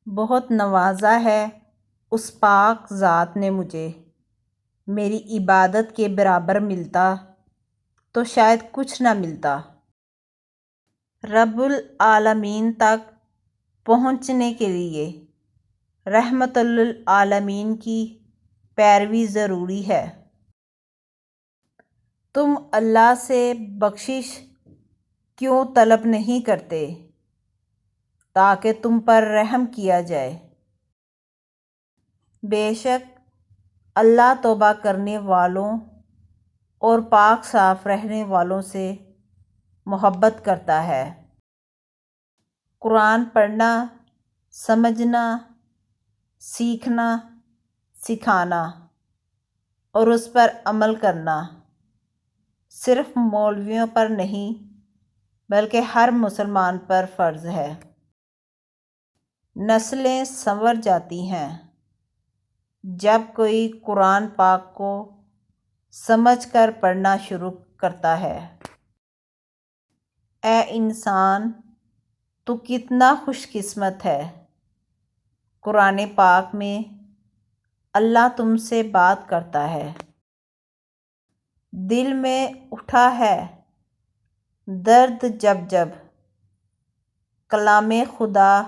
بہت نوازا ہے اس پاک ذات نے مجھے، میری عبادت کے برابر ملتا تو شاید کچھ نہ ملتا۔ رب العالمین تک پہنچنے کے لیے رحمت للعالمین کی پیروی ضروری ہے۔ تم اللہ سے بخشش کیوں طلب نہیں کرتے تاکہ تم پر رحم کیا جائے؟ بے شک اللہ توبہ کرنے والوں اور پاک صاف رہنے والوں سے محبت کرتا ہے۔ قرآن پڑھنا، سمجھنا، سیکھنا، سکھانا اور اس پر عمل کرنا صرف مولویوں پر نہیں بلکہ ہر مسلمان پر فرض ہے۔ نسلیں سنور جاتی ہیں جب کوئی قرآن پاک کو سمجھ کر پڑھنا شروع کرتا ہے۔ اے انسان، تو کتنا خوش قسمت ہے، قرآن پاک میں اللہ تم سے بات کرتا ہے۔ دل میں اٹھا ہے درد جب جب، کلام خدا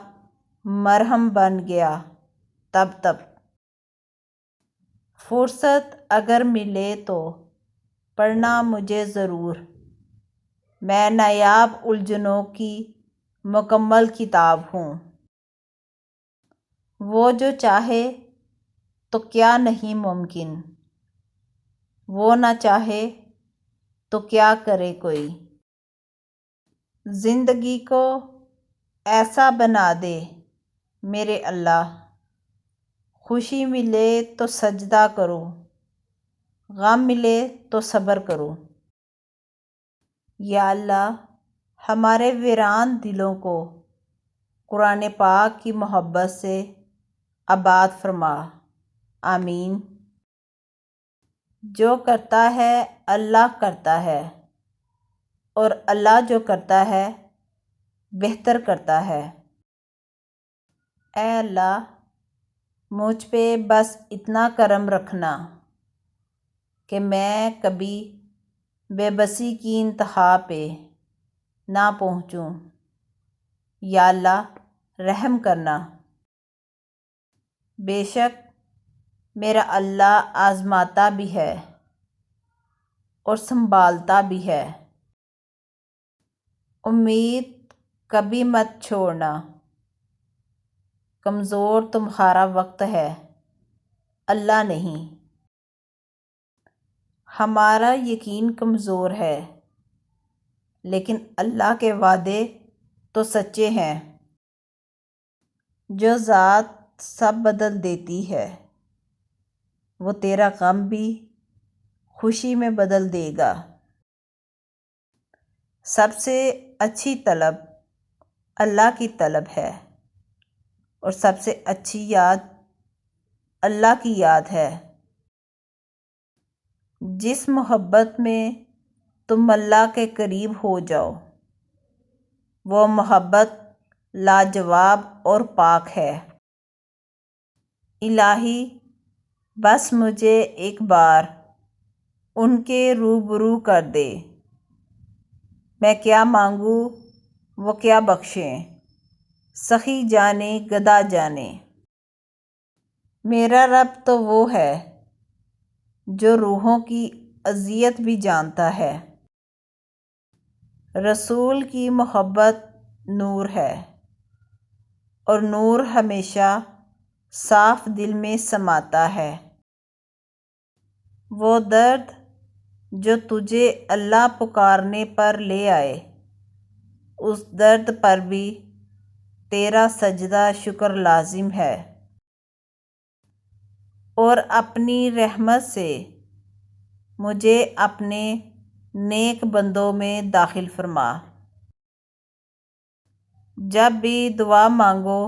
مرہم بن گیا تب تب۔ فرصت اگر ملے تو پڑھنا مجھے ضرور، میں نایاب الجھنوں کی مکمل کتاب ہوں۔ وہ جو چاہے تو کیا نہیں ممکن، وہ نہ چاہے تو کیا کرے کوئی۔ زندگی کو ایسا بنا دے میرے اللہ، خوشی ملے تو سجدہ کرو، غم ملے تو صبر کرو۔ یا اللہ، ہمارے ویران دلوں کو قرآن پاک کی محبت سے آباد فرما، آمین۔ جو کرتا ہے اللہ کرتا ہے، اور اللہ جو کرتا ہے بہتر کرتا ہے۔ اے اللہ، مجھ پہ بس اتنا کرم رکھنا کہ میں کبھی بے بسی کی انتہا پہ نہ پہنچوں۔ یا اللہ، رحم کرنا۔ بے شک میرا اللہ آزماتا بھی ہے اور سنبھالتا بھی ہے۔ امید کبھی مت چھوڑنا، کمزور تمہارا وقت ہے، اللہ نہیں۔ ہمارا یقین کمزور ہے لیکن اللہ کے وعدے تو سچے ہیں۔ جو ذات سب بدل دیتی ہے وہ تیرا غم بھی خوشی میں بدل دے گا۔ سب سے اچھی طلب اللہ کی طلب ہے اور سب سے اچھی یاد اللہ کی یاد ہے۔ جس محبت میں تم اللہ کے قریب ہو جاؤ وہ محبت لاجواب اور پاک ہے۔ الہی، بس مجھے ایک بار ان کے روبرو کر دے، میں کیا مانگوں وہ کیا بخشیں، سخی جانے گدھا جانے۔ میرا رب تو وہ ہے جو روحوں کی اذیت بھی جانتا ہے۔ رسول کی محبت نور ہے اور نور ہمیشہ صاف دل میں سماتا ہے۔ وہ درد جو تجھے اللہ پکارنے پر لے آئے، اس درد پر بھی تیرا سجدہ شکر لازم ہے، اور اپنی رحمت سے مجھے اپنے نیک بندوں میں داخل فرما۔ جب بھی دعا مانگو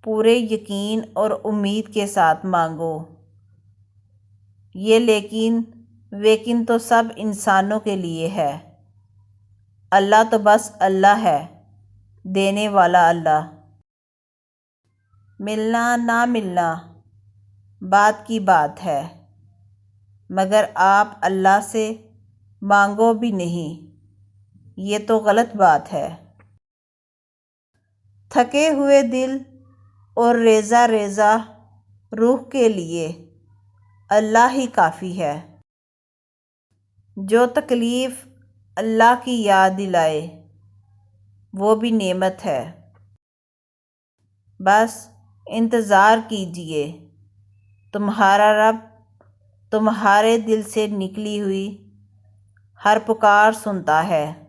پورے یقین اور امید کے ساتھ مانگو، یہ لیکن تو سب انسانوں کے لیے ہے، اللہ تو بس اللہ ہے، دینے والا اللہ۔ ملنا نہ ملنا بات کی بات ہے، مگر آپ اللہ سے مانگو بھی نہیں، یہ تو غلط بات ہے۔ تھکے ہوئے دل اور ریزہ ریزہ روح کے لیے اللہ ہی کافی ہے۔ جو تکلیف اللہ کی یاد دلائے وہ بھی نعمت ہے۔ بس انتظار کیجئے، تمہارا رب تمہارے دل سے نکلی ہوئی ہر پکار سنتا ہے۔